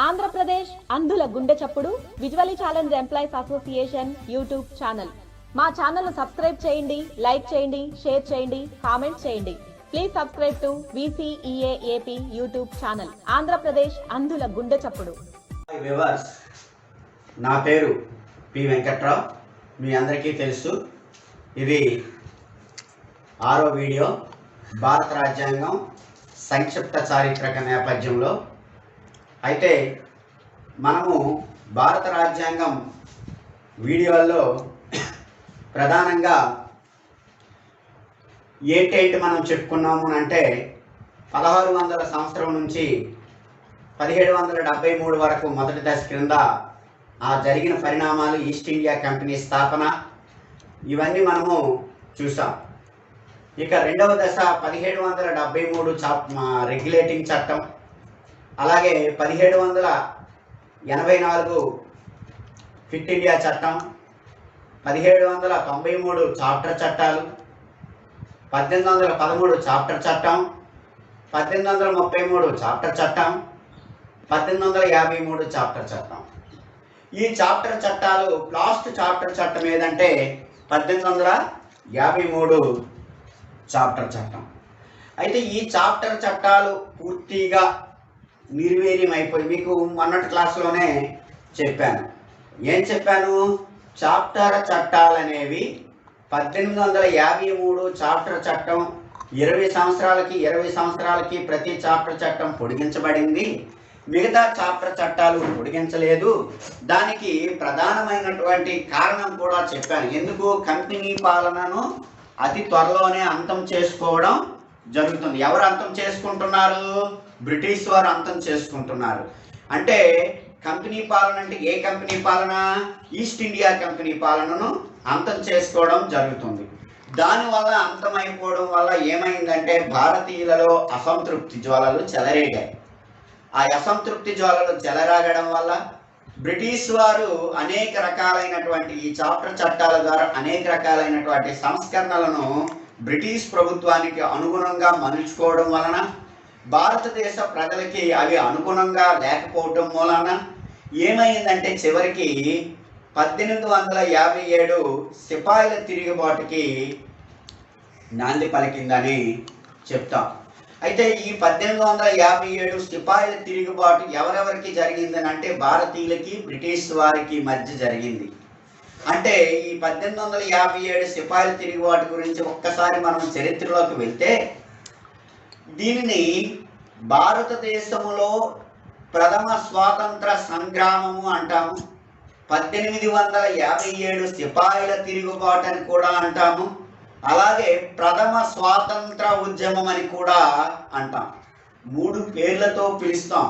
ఆంధ్రప్రదేశ్ అంధుల గుండె చప్పుడు visually challenge employees association YouTube channel. మా ఛానల్ సబ్స్క్రైబ్ చేయండి, లైక్ చేయండి, షేర్ చేయండి, కామెంట్ చేయండి. Please subscribe to VCEAAP YouTube channel. Andhra Pradesh అంధుల గుండె చప్పుడు. వ్యూవర్స్, నా పేరు పి వెంకట్రావు. మీ అందరికీ తెలుసు, ఇది 6వ వీడియో. భారత రాజ్యాంగం సంక్షిప్త చారిత్రక నేపథ్యంలో అయితే మనము భారత రాజ్యాంగం వీడియోల్లో ప్రధానంగా ఏంటేంటి మనం చెప్పుకున్నాము అంటే 1600 సంవత్సరం నుంచి 1773 వరకు మొదటి దశ క్రింద ఆ జరిగిన పరిణామాలు, ఈస్ట్ ఇండియా కంపెనీ స్థాపన, ఇవన్నీ మనము చూసాం. ఇక రెండవ దశ 1773 రెగ్యులేటింగ్ చట్టం, అలాగే 1784 ఫిట్ ఇండియా చట్టం, 1793 చాప్టర్ చట్టాలు, 1813 చాప్టర్ చట్టం, 1833 చాప్టర్ చట్టం, 1853 చాప్టర్ చట్టం. ఈ చాప్టర్ చట్టాలు, లాస్ట్ చాప్టర్ చట్టం ఏదంటే 1853 చాప్టర్ చట్టం. అయితే ఈ చాప్టర్ చట్టాలు పూర్తిగా నిర్వీర్యం అయిపోయి, మీకు మొన్నటి క్లాస్లోనే చెప్పాను. ఏం చెప్పాను? చాప్టర్ చట్టాలు అనేవి 1853 చాప్టర్ చట్టం 20 సంవత్సరాలకి ప్రతి చాప్టర్ చట్టం పొడిగించబడింది. మిగతా చాప్టర్ చట్టాలు పొడిగించలేదు. దానికి ప్రధానమైనటువంటి కారణం కూడా చెప్పాను. ఎందుకు? కంపెనీ పాలనను అతి త్వరలోనే అంతం చేసుకోవడం జరుగుతుంది. ఎవరు అంతం చేసుకుంటున్నారు? బ్రిటిష్ వారు అంతం చేసుకుంటున్నారు. అంటే కంపెనీ పాలన అంటే ఏ కంపెనీ పాలన? ఈస్ట్ ఇండియా కంపెనీ పాలనను అంతం చేసుకోవడం జరుగుతుంది. దానివల్ల అంతమైపోవడం వల్ల ఏమైందంటే భారతీయులలో అసంతృప్తి జ్వాలలు చెలరేగాయి. ఆ అసంతృప్తి జ్వాలలు చెలరాగడం వల్ల బ్రిటిష్ వారు అనేక రకాలైనటువంటి ఈ చాప్టర్ చట్టాల ద్వారా అనేక రకాలైనటువంటి సంస్కరణలను బ్రిటిష్ ప్రభుత్వానికి అనుగుణంగా మలుచుకోవడం వలన భారతదేశ ప్రజలకి అవి అనుగుణంగా లేకపోవటం మూలన ఏమైందంటే చివరికి 1857 సిపాయిల తిరుగుబాటుకి నాంది పలికిందని చెప్తాం. అయితే ఈ 1857 సిపాయిల తిరుగుబాటు ఎవరెవరికి జరిగిందని అంటే భారతీయులకి బ్రిటిష్ వారికి మధ్య జరిగింది. అంటే ఈ 1857 సిపాయిల తిరుగుబాటు గురించి ఒక్కసారి మనం చరిత్రలోకి వెళ్తే, దీనిని భారతదేశంలో ప్రథమ స్వాతంత్ర సంగ్రామము అంటాము, 1857 సిపాయిల తిరుగుబాటు అని కూడా అంటాము, అలాగే ప్రథమ స్వాతంత్ర ఉద్యమం అని కూడా అంటాం. 3 పేర్లతో పిలుస్తాం.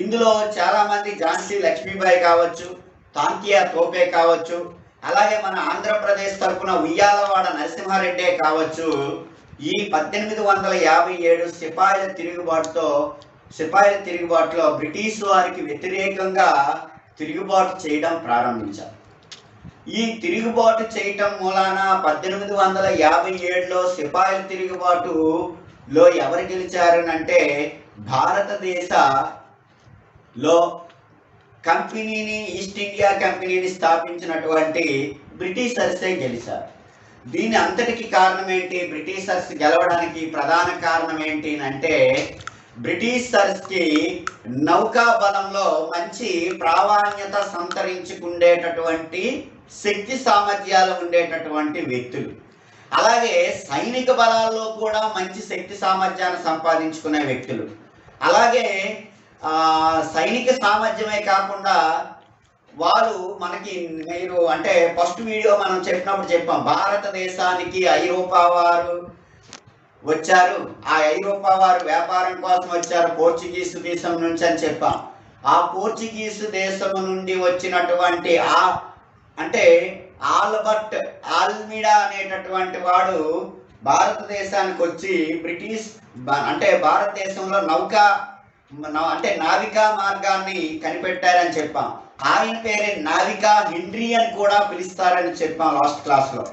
ఇందులో చాలామంది ఝాన్సీ లక్ష్మీబాయి కావచ్చు, తాంకియా తోపే కావచ్చు, అలాగే మన ఆంధ్రప్రదేశ్ తరఫున ఉయ్యాలవాడ నరసింహారెడ్డే కావచ్చు, ఈ 1857 సిపాయిల తిరుగుబాటులో బ్రిటిష్ వారికి వ్యతిరేకంగా తిరుగుబాటు చేయడం ప్రారంభించారు. ఈ తిరుగుబాటు చేయటం మూలాన 1857లో సిపాయిల తిరుగుబాటులో ఎవరు గెలిచారనంటే భారతదేశలో కంపెనీని, ఈస్ట్ ఇండియా కంపెనీని స్థాపించినటువంటి బ్రిటిషర్సే గెలిచారు. దీని అంతటికి కారణం ఏంటి? బ్రిటిషర్స్ గెలవడానికి ప్రధాన కారణం ఏంటి అంటే బ్రిటిషర్స్కి నౌకా బలంలో మంచి ప్రావీణ్యత సంతరించుకునేటటువంటి శక్తి సామర్థ్యాలు ఉండేటటువంటి వ్యక్తులు, అలాగే సైనిక బలాల్లో కూడా మంచి శక్తి సామర్థ్యాన్ని సంపాదించుకునే వ్యక్తులు, అలాగే సైనిక సామర్థ్యమే కాకుండా వాళ్ళు మనకి, మీరు అంటే ఫస్ట్ వీడియో మనం చెప్పాం, భారతదేశానికి ఐరోపా వారు వచ్చారు, ఆ ఐరోపా వారు వ్యాపారం కోసం వచ్చారు పోర్చుగీస్ దేశం నుంచి అని చెప్పాం. ఆ పోర్చుగీస్ దేశం నుండి వచ్చినటువంటి అంటే ఆల్బర్ట్ ఆల్మిడా అనేటటువంటి వాడు భారతదేశానికి వచ్చి అంటే భారతదేశంలో నావికా మార్గాన్ని కనిపెట్టారని చెప్పాం. ఆయన పేరే నావికా హెన్రీ అని కూడా పిలుస్తారని చెప్పాం లాస్ట్ క్లాస్లో.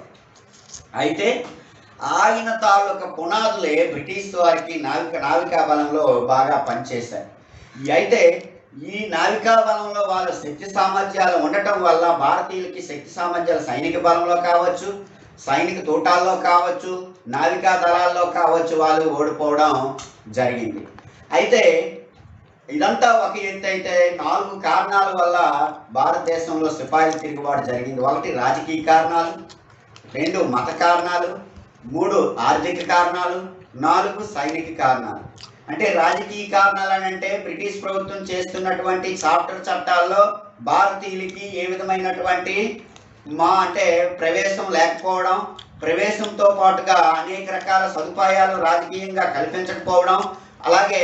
అయితే ఆయన తాలూకా పునాదులే బ్రిటిష్ వారికి నావికా బలంలో బాగా పనిచేశారు. అయితే ఈ నావికా బలంలో వాళ్ళ శక్తి సామర్థ్యాలు ఉండటం వల్ల భారతీయులకి శక్తి సామర్థ్యాలు సైనిక బలంలో కావచ్చు, సైనిక తూటాల్లో కావచ్చు, నావికా దళాల్లో కావచ్చు వాళ్ళు ఓడిపోవడం జరిగింది. అయితే ఇదంతా ఒక ఎత్తు అయితే 4 కారణాల వల్ల భారతదేశంలో సిపాయిల తిరుగుబాటు జరిగింది. 1 రాజకీయ కారణాలు, 2 మత కారణాలు, 3 ఆర్థిక కారణాలు, 4 సైనిక కారణాలు. అంటే రాజకీయ కారణాలు అని అంటే బ్రిటిష్ ప్రభుత్వం చేస్తున్నటువంటి చాప్టర్ చట్టాల్లో భారతీయులకి ఏ విధమైనటువంటి అంటే ప్రవేశం లేకపోవడం, ప్రవేశంతో పాటుగా అనేక రకాల సదుపాయాలు రాజకీయంగా కల్పించకపోవడం, అలాగే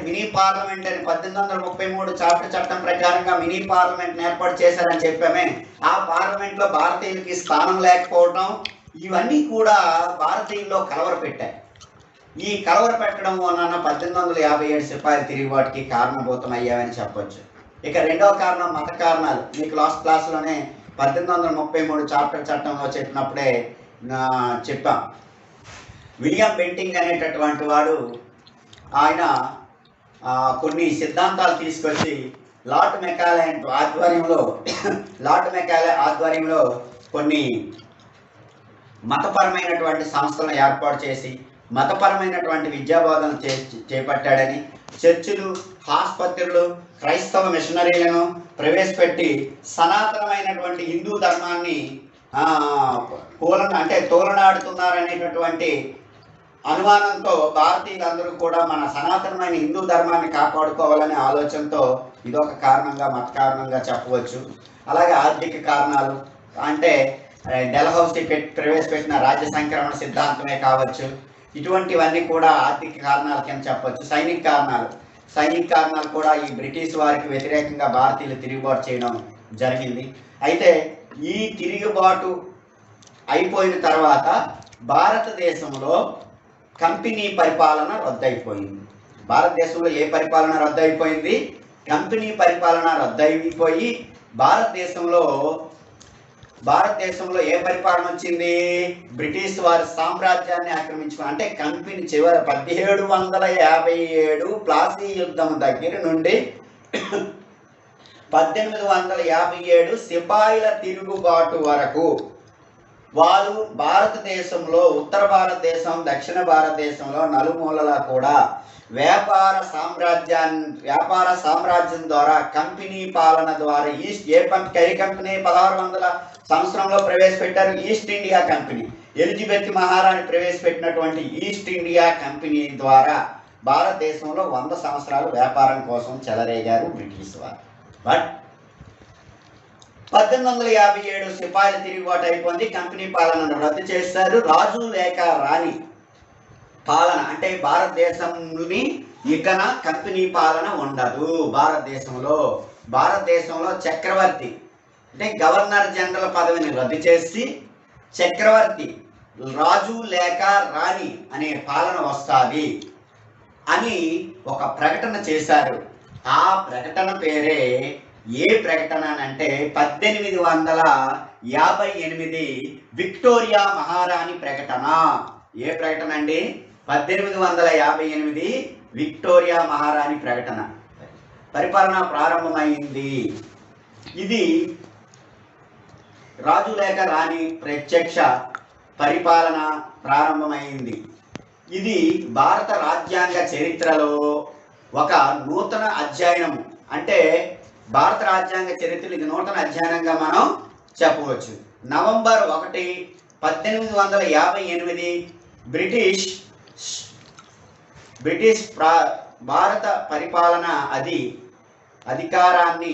మినీ పార్లమెంట్ అని 1833 చాప్టర్ చట్టం ప్రకారంగా మినీ పార్లమెంట్ ఏర్పాటు చేశారని చెప్పామే, ఆ పార్లమెంట్ లో భారతీయులకి స్థానం లేకపోవడం, ఇవన్నీ కూడా భారతీయుల్లో కలవరపెట్టాయి. ఈ కలవరపెట్టడం వలన 1857 సిపాయిల తిరుగుబాటుకి కారణభూతం అయ్యావని చెప్పొచ్చు. ఇక రెండవ కారణం మత కారణాలు. మీకు లాస్ట్ క్లాస్లోనే 1833 చాప్టర్ చట్టంలో చెప్పినప్పుడే చెప్పాం. విలియం బెంటింగ్ అనేటటువంటి వాడు ఆయన కొన్ని సిద్ధాంతాలు తీసుకొచ్చి లార్డ్ మెకాలే ఆధ్వర్యంలో కొన్ని మతపరమైనటువంటి సంస్థలను ఏర్పాటు చేసి మతపరమైనటువంటి విద్యాబోధన చేపట్టాడని, చర్చిలు, ఆసుపత్రులు, క్రైస్తవ మిషనరీలను ప్రవేశపెట్టి సనాతనమైనటువంటి హిందూ ధర్మాన్ని తోలనాడుతున్నారనేటటువంటి అనుమానంతో భారతీయులందరూ కూడా మన సనాతనమైన హిందూ ధర్మాన్ని కాపాడుకోవాలనే ఆలోచనతో ఇదొక కారణంగా, మత కారణంగా చెప్పవచ్చు. అలాగే ఆర్థిక కారణాలు అంటే డెల్హౌసీ ప్రవేశపెట్టిన రాజ్య సంక్రమణ సిద్ధాంతమే కావచ్చు, ఇటువంటివన్నీ కూడా ఆర్థిక కారణాల కింద చెప్పవచ్చు. సైనిక కారణాలు కూడా ఈ బ్రిటిష్ వారికి వ్యతిరేకంగా భారతీయులు తిరుగుబాటు చేయడం జరిగింది. అయితే ఈ తిరుగుబాటు అయిపోయిన తర్వాత భారతదేశంలో కంపెనీ పరిపాలన రద్దయిపోయింది. భారతదేశంలో ఏ పరిపాలన రద్దయిపోయింది? కంపెనీ పరిపాలన రద్దయిపోయి భారతదేశంలో ఏ పరిపాలన వచ్చింది? బ్రిటిష్ వారి సామ్రాజ్యాన్ని ఆక్రమించుకుని, అంటే కంపెనీ చివరి 1757 ప్లాసీ యుద్ధం దగ్గర నుండి 1857 సిపాయిల తిరుగుబాటు వరకు వాళ్ళు భారతదేశంలో, ఉత్తర భారతదేశం, దక్షిణ భారతదేశంలో నలుమూలలా కూడా వ్యాపార సామ్రాజ్యం ద్వారా కంపెనీ పాలన ద్వారా ఏ కంపెనీ 1600 సంవత్సరంలో ప్రవేశపెట్టారు? East India company. ఎలిజబెత్ మహారాణి ప్రవేశపెట్టినటువంటి ఈస్ట్ ఇండియా కంపెనీ ద్వారా భారతదేశంలో 100 సంవత్సరాలు వ్యాపారం కోసం చెలరేగారు బ్రిటిష్ వారు. బట్ 1857 సిపాయిల తిరుగుబాటు అయిపోయింది, కంపెనీ పాలనను రద్దు చేశారు. రాజు లేక రాణి పాలన అంటే భారతదేశంలోని ఇకన కంపెనీ పాలన ఉండదు. భారతదేశంలో చక్రవర్తి అంటే గవర్నర్ జనరల్ పదవిని రద్దు చేసి చక్రవర్తి, రాజు లేక రాణి అనే పాలన వస్తుంది అని ఒక ప్రకటన చేశారు. ఆ ప్రకటన పేరే ఏ ప్రకటన అంటే 1858 విక్టోరియా మహారాణి ప్రకటన. ఏ ప్రకటన అండి? 1858 విక్టోరియా మహారాణి ప్రకటన. పరిపాలన ప్రారంభమైంది. ఇది రాజు లేక రాణి ప్రత్యక్ష పరిపాలన ప్రారంభమైంది. ఇది భారత రాజ్యాంగ చరిత్రలో ఒక నూతన అధ్యయనం. అంటే భారత రాజ్యాంగ చరిత్రలో ఇది నూతన అధ్యయనంగా మనం చెప్పవచ్చు. నవంబర్ 1, 1858 బ్రిటిష్ భారత పరిపాలన అధికారాన్ని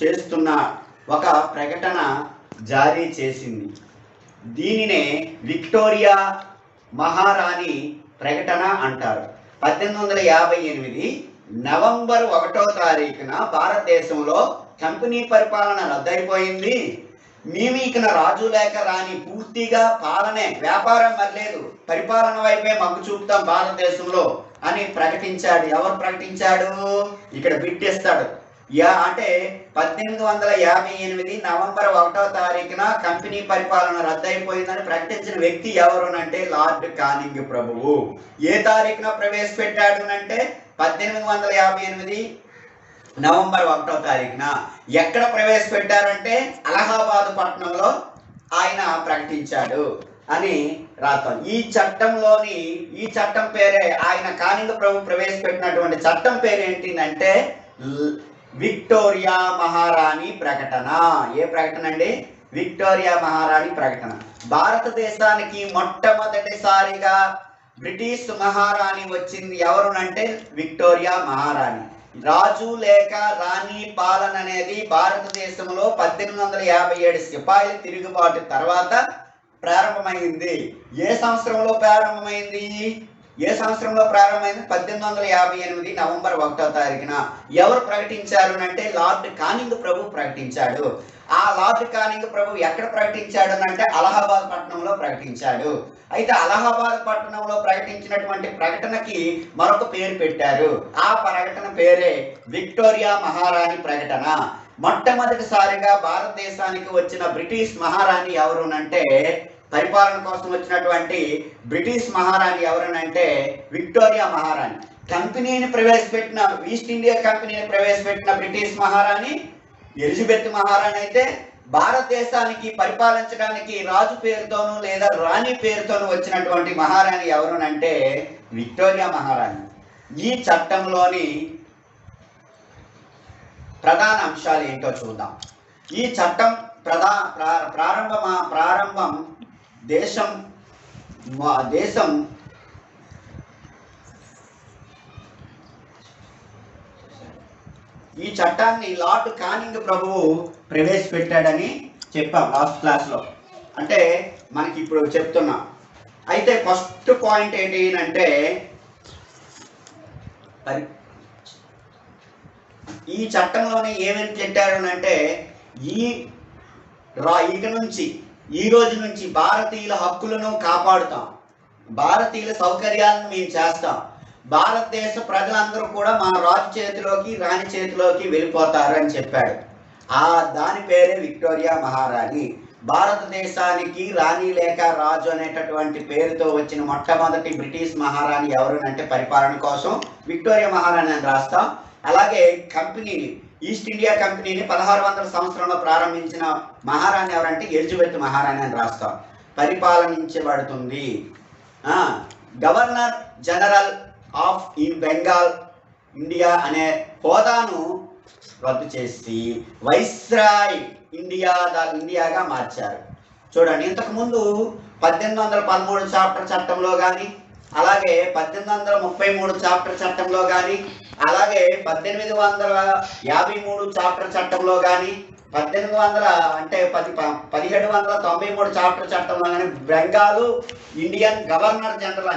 చేస్తున్న ఒక ప్రకటన జారీ చేసింది. దీనినే విక్టోరియా మహారాణి ప్రకటన అంటారు. 1858 నవంబర్ 1వ తారీఖున భారతదేశంలో కంపెనీ పరిపాలన రద్దయిపోయింది. మేము ఇక రాజు లేక రాణి పూర్తిగా పాలనే, వ్యాపారం మరలేదు, పరిపాలన వైపే మగ్గు చూపుతాం భారతదేశంలో అని ప్రకటించాడు. ఎవరు ప్రకటించాడు? ఇక్కడ బిట్టిస్తాడు. అంటే 1858 నవంబర్ 1వ తారీఖున కంపెనీ పరిపాలన రద్దయిపోయిందని ప్రకటించిన వ్యక్తి ఎవరు అంటే లార్డ్ కానింగ్ ప్రభువు. ఏ తారీఖున ప్రవేశపెట్టాడు అంటే 1858 నవంబర్ 1వ తారీఖున ఎక్కడ ప్రవేశపెట్టారంటే అలహాబాద్ పట్టణంలో ఆయన ప్రకటించాడు అని రాస్తాం. ఈ చట్టం పేరే, ఆయన కానింగ ప్రభు ప్రవేశపెట్టినటువంటి చట్టం పేరు ఏంటిదంటే విక్టోరియా మహారాణి ప్రకటన. ఏ ప్రకటన అండి? విక్టోరియా మహారాణి ప్రకటన. భారతదేశానికి మొట్టమొదటిసారిగా బ్రిటిష్ మహారాణి వచ్చింది ఎవరునంటే విక్టోరియా మహారాణి. రాజు లేక రాణి పాలన అనేది భారతదేశంలో 1857 సిపాయిల తిరుగుబాటు తర్వాత ప్రారంభమైంది. ఏ సంవత్సరంలో ప్రారంభమైంది? 1858 నవంబర్ 1వ తారీఖున. ఎవరు ప్రకటించారు అంటే లార్డ్ కానింగ్ ప్రభు ప్రకటించాడు. ఆ లార్డ్ కానింగ్ ప్రభు ఎక్కడ ప్రకటించాడు అంటే అలహాబాద్ పట్టణంలో ప్రకటించాడు. అయితే అలహాబాద్ పట్టణంలో ప్రకటించినటువంటి ప్రకటనకి మరొక పేరు పెట్టారు. ఆ ప్రకటన పేరే విక్టోరియా మహారాణి ప్రకటన. మొట్టమొదటిసారిగా భారతదేశానికి వచ్చిన బ్రిటిష్ మహారాణి ఎవరునంటే, పరిపాలన కోసం వచ్చినటువంటి బ్రిటిష్ మహారాణి ఎవరనంటే విక్టోరియా మహారాణి. కంపెనీని ప్రవేశపెట్టిన, ఈస్ట్ ఇండియా కంపెనీని ప్రవేశపెట్టిన బ్రిటిష్ మహారాణి ఎలిజబెత్ మహారాణి అయితే, భారతదేశానికి పరిపాలించడానికి రాజు పేరుతోనూ లేదా రాణి పేరుతోనూ వచ్చినటువంటి మహారాణి ఎవరునంటే విక్టోరియా మహారాణి. ఈ చట్టంలోని ప్రధాన అంశాలు ఏంటో చూద్దాం. ఈ చట్టం ప్రారంభం దేశం ఈ చట్టాన్ని లార్డ్ కానింగ్ ప్రభువు ప్రవేశపెట్టాడని చెప్పాం లాస్ట్ క్లాస్లో. అంటే మనకి ఇప్పుడు చెప్తున్నాం. అయితే ఫస్ట్ పాయింట్ ఏంటి అంటే, ఈ చట్టంలోనే ఏమేమి పెట్టారు అంటే, ఈ రోజు నుంచి భారతీయుల హక్కులను కాపాడుతాం, భారతీయుల సౌకర్యాలను మేము చేస్తాం, భారతదేశ ప్రజలందరూ కూడా మా రాజు చేతిలోకి రాణి చేతిలోకి వెళ్ళిపోతారు అని చెప్పాడు. దాని పేరే విక్టోరియా మహారాణి. భారతదేశానికి రాణి లేక రాజు అనేటటువంటి పేరుతో వచ్చిన మొట్టమొదటి బ్రిటిష్ మహారాణి ఎవరునంటే పరిపాలన కోసం విక్టోరియా మహారాణి అని రాస్తాం. అలాగే కంపెనీని, ఈస్ట్ ఇండియా కంపెనీని 1600 సంవత్సరంలో ప్రారంభించిన మహారాణి ఎవరంటే ఎలిజబెత్ మహారాణి అని రాస్తాం. పరిపాలించబడుతుంది. Governor general of Bengal India అనే హోదాను రద్దు చేసి వైస్రాయ్ ఇండియాగా మార్చారు. చూడండి, ఇంతకుముందు 1813 చాప్టర్ చట్టంలో కానీ, అలాగే 1833 చాప్టర్ చట్టంలో కానీ, అలాగే 1853 చాప్టర్ చట్టంలో కానీ, 1793 చాప్టర్ చట్టంలో కానీ బెంగాలు ఇండియన్ గవర్నర్ జనరల్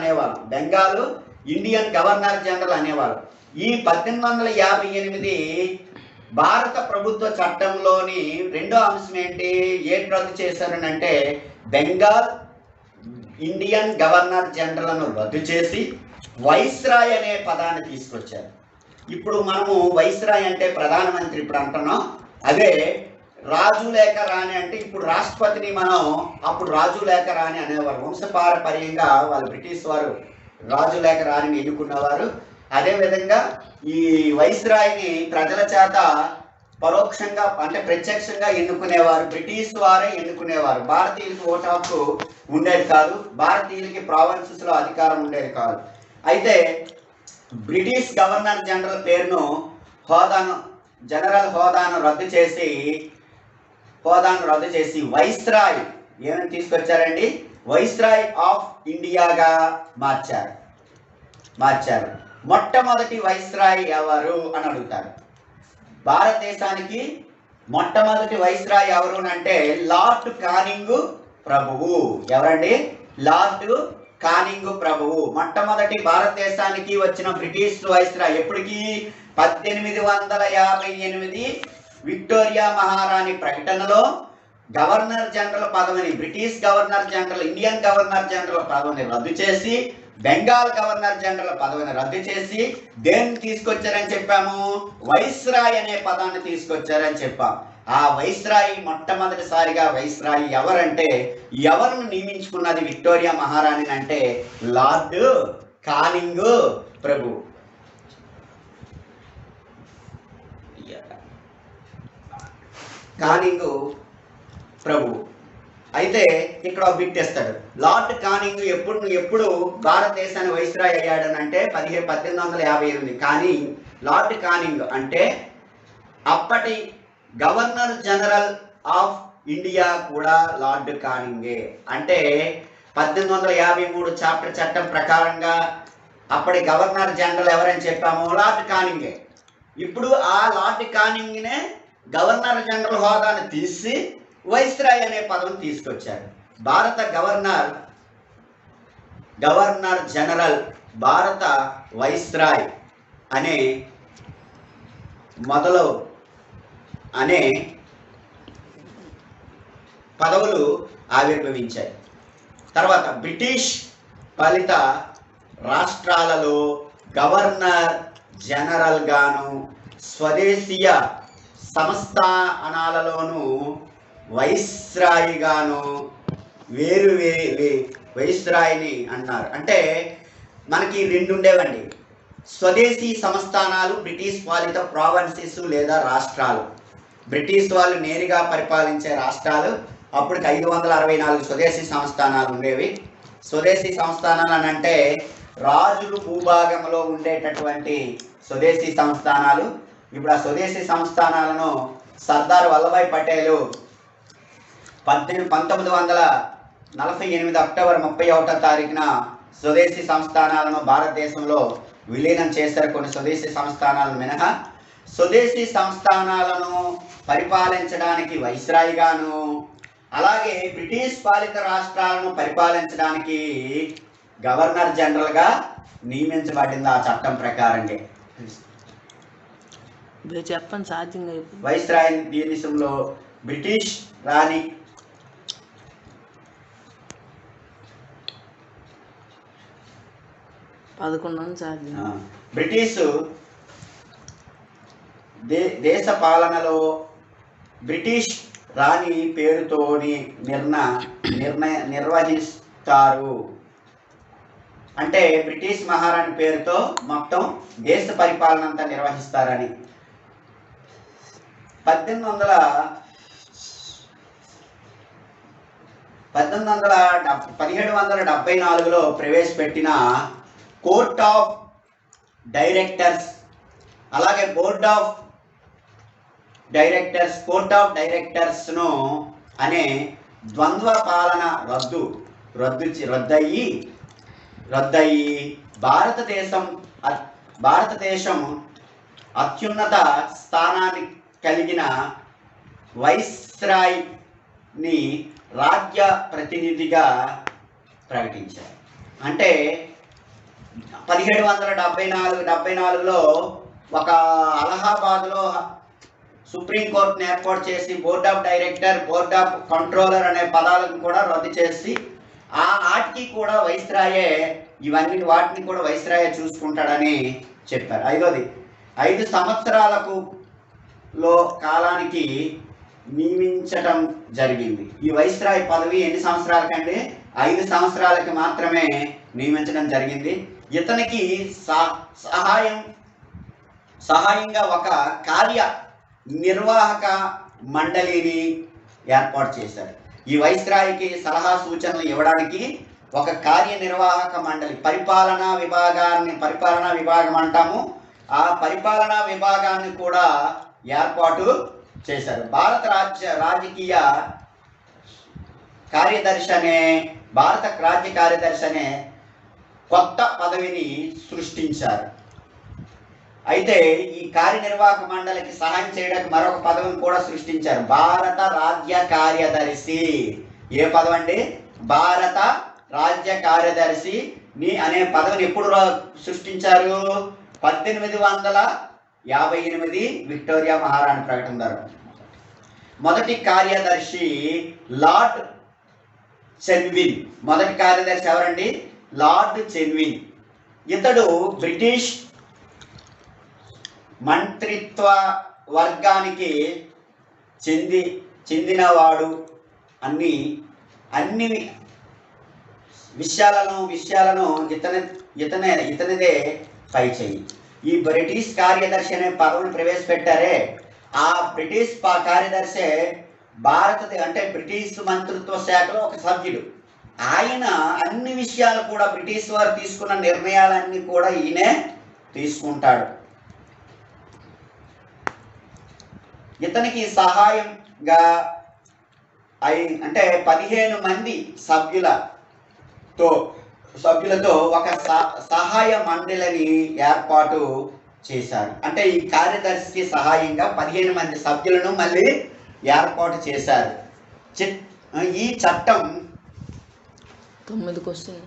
అనేవాళ్ళు. ఈ 1858 భారత ప్రభుత్వ చట్టంలోని రెండో అంశం ఏంటి? రద్దు చేశారనంటే బెంగాల్ ఇండియన్ గవర్నర్ జనరల్ను రద్దు చేసి వైస్రాయ్ అనే పదాన్ని తీసుకొచ్చారు. ఇప్పుడు మనము వైస్రాయ్ అంటే ప్రధానమంత్రి ఇప్పుడు అంటున్నాం. అదే రాజు లేక రాణి అంటే ఇప్పుడు రాష్ట్రపతిని మనం అప్పుడు రాజు లేక రాణి అనేవారు. వంశపారపర్యంగా వాళ్ళు బ్రిటిష్ వారు రాజు లేక రాణిని ఎన్నుకున్నవారు. అదేవిధంగా ఈ వైస్రాయ్ని ప్రజల చేత పరోక్షంగా అంటే ప్రత్యక్షంగా ఎన్నుకునేవారు, బ్రిటిష్ వారే ఎన్నుకునేవారు. భారతీయులకు ఓటు హక్కు ఉండేది కాదు, భారతీయులకి ప్రావిన్సెస్లో అధికారం ఉండేది కాదు. అయితే బ్రిటిష్ గవర్నర్ జనరల్ పేరును హోదాను రద్దు చేసి వైస్రాయ్ ఏమని తీసుకొచ్చారండి? వైస్రాయ్ ఆఫ్ ఇండియాగా మార్చారు. మొట్టమొదటి వైస్రాయ్ ఎవరు అని అడుగుతారు. భారతదేశానికి మొట్టమొదటి వైస్రాయ్ ఎవరు అంటే లార్డ్ కానింగ్ ప్రభువు. ఎవరండి? లార్డ్ కానింగ్ ప్రభువు. మొట్టమొదటి భారతదేశానికి వచ్చిన బ్రిటిష్ వైస్రాయ్ ఎప్పటికి? 1858 విక్టోరియా మహారాణి ప్రకటనలో గవర్నర్ జనరల్ పదవిని, British governor general, Indian governor general పదవిని రద్దు చేసి బెంగాల్ గవర్నర్ జనరల్ పదవిని రద్దు చేసి దేన్ని తీసుకొచ్చారని చెప్పాము? వైస్రాయ్ అనే పదాన్ని తీసుకొచ్చారని చెప్పాం. ఆ వైస్రాయ్ మొట్టమొదటిసారిగా వైస్రాయ్ ఎవరంటే, ఎవరిని నియమించుకున్నది విక్టోరియా మహారాణి అంటే లార్డ్ కానింగ్ ప్రభు. కానింగ్ ప్రభువు. అయితే ఇక్కడ ఒక బిట్ ఇస్తాడు. లార్డ్ కానింగ్ ఎప్పుడు భారతదేశాన్ని వైస్రాయ్ అయ్యాడనంటే 1858. కానీ లార్డ్ కానింగ్ అంటే అప్పటి గవర్నర్ జనరల్ ఆఫ్ ఇండియా కూడా లార్డ్ కానింగే. అంటే 1853 చాప్టర్ చట్టం ప్రకారంగా అప్పటి గవర్నర్ జనరల్ ఎవరని చెప్పాము? లార్డ్ కానింగే. ఇప్పుడు ఆ లార్డ్ కానింగ్నే గవర్నర్ జనరల్ హోదాను తీసి వైస్రాయ్ అనే పదం తీసుకొచ్చారు. భారత గవర్నర్ జనరల్, భారత వైస్రాయ్ అనే అనే పదవులు ఆవిర్భవించాయి. తర్వాత బ్రిటిష్ పాలిత రాష్ట్రాలలో గవర్నర్ జనరల్ గాను, స్వదేశీయ సంస్థానాలలోనూ వైస్రాయ్ గాను వేరు వైస్రాయ్ని అన్నారు. అంటే మనకి రెండు ఉండేవండి. స్వదేశీ సంస్థానాలు బ్రిటిష్ పాలిత ప్రావిన్సెస్ లేదా రాష్ట్రాలు. బ్రిటిష్ వాళ్ళు నేరుగా పరిపాలించే రాష్ట్రాలు. అప్పటికి 564 స్వదేశీ సంస్థానాలు ఉండేవి. స్వదేశీ సంస్థానాలు అని అంటే రాజులు భూభాగంలో ఉండేటటువంటి స్వదేశీ సంస్థానాలు. ఇప్పుడు ఆ స్వదేశీ సంస్థానాలను సర్దార్ వల్లభాయ్ పటేలు 1948 అక్టోబర్ 31వ తారీఖున స్వదేశీ సంస్థానాలను భారతదేశంలో విలీనం చేశారు. కొన్ని స్వదేశీ సంస్థానాలను మినహా. స్వదేశీ సంస్థానాలను పరిపాలించడానికి వైస్రాయ్ గాను, అలాగే బ్రిటిష్ పాలిత రాష్ట్రాలను పరిపాలించడానికి గవర్నర్ జనరల్గా నియమించబడింది ఆ చట్టం ప్రకారంగా. చెప్పండి సాధ్యం. వైస్రాయ్ దేశంలో బ్రిటిష్ రాణి బ్రిటిష్ దేశ పాలనలో బ్రిటిష్ రాణి పేరుతోని నిర్వహిస్తారు. అంటే బ్రిటిష్ మహారాణి పేరుతో మొత్తం దేశ పరిపాలన అంతా నిర్వహిస్తారని 1774లో ప్రవేశపెట్టిన కోర్ట్ ఆఫ్ డైరెక్టర్స్, అలాగే బోర్డ్ ఆఫ్ డైరెక్టర్స్ను అనే ద్వంద్వ పాలన రద్దయి భారతదేశం అత్యున్నత స్థానాన్ని కలిగిన వైస్రాయ్ని రాజ్య ప్రతినిధిగా ప్రకటించారు. అంటే 1774లో ఒక అలహాబాద్లో సుప్రీంకోర్టును ఏర్పాటు చేసి board of director, board of controller అనే పదాలను కూడా రద్దు చేసి వాటికి కూడా వైస్రాయే, వాటిని కూడా వైస్రాయే చూసుకుంటాడని చెప్పారు. 5 సంవత్సరాలకు కాలానికి నియమించటం జరిగింది. ఈ వైస్రాయ్ పదవి ఎన్ని సంవత్సరాలకండి? 5 సంవత్సరాలకి మాత్రమే నియమించడం జరిగింది. ఇతనికి సహాయంగా ఒక కార్య నిర్వాహక మండలిని ఏర్పాటు చేశారు. ఈ వైస్రాయ్కి సలహా సూచనలు ఇవ్వడానికి ఒక కార్యనిర్వాహక మండలి, పరిపాలనా విభాగం అంటాము. ఆ పరిపాలనా విభాగాన్ని కూడా ఏర్పాటు చేశారు. భారత రాజకీయ కార్యదర్శి అనే కొత్త పదవిని సృష్టించారు. అయితే ఈ కార్యనిర్వాహక మండలికి సహాయం చేయడానికి మరొక పదవిని కూడా సృష్టించారు, భారత రాజ్య కార్యదర్శి. ఏ పదవి అండి? భారత రాజ్య కార్యదర్శి అనే పదవిని ఎప్పుడు సృష్టించారు? 1858 విక్టోరియా మహారాణి ప్రకటన ద్వారా. మొదటి కార్యదర్శి లార్డ్ చెన్విన్. మొదటి కార్యదర్శి ఎవరండి? లార్డ్ చెన్విన్. ఇతడు బ్రిటిష్ మంత్రిత్వ వర్గానికి చెందినవాడు. అన్ని విషయాలను ఇతనిదే పై చెయ్యి. ఈ బ్రిటిష్ కార్యదర్శి అనే పదవిని ప్రవేశపెట్టారే, ఆ బ్రిటిష్ కార్యదర్శి అంటే బ్రిటిష్ మంత్రిత్వ శాఖలో ఒక సభ్యుడు. ఆయన అన్ని విషయాలు కూడా బ్రిటిష్ వారు తీసుకున్న నిర్ణయాలన్నీ కూడా ఈయనే తీసుకుంటాడు. ఇతనికి సహాయంగా అంటే 15 మంది సభ్యులతో ఒక సహాయ మండలిని ఏర్పాటు చేశారు. అంటే ఈ కార్యదర్శికి సహాయంగా 15 మంది సభ్యులను మళ్ళీ ఏర్పాటు చేశారు. ఈ చట్టం 9 క్వశ్చన్.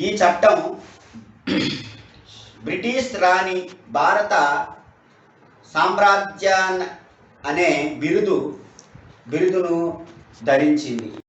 ఈ చట్టం బ్రిటిష్ రాణి భారత సామ్రాజ్యాన్ అనే బిరుదును ధరించింది.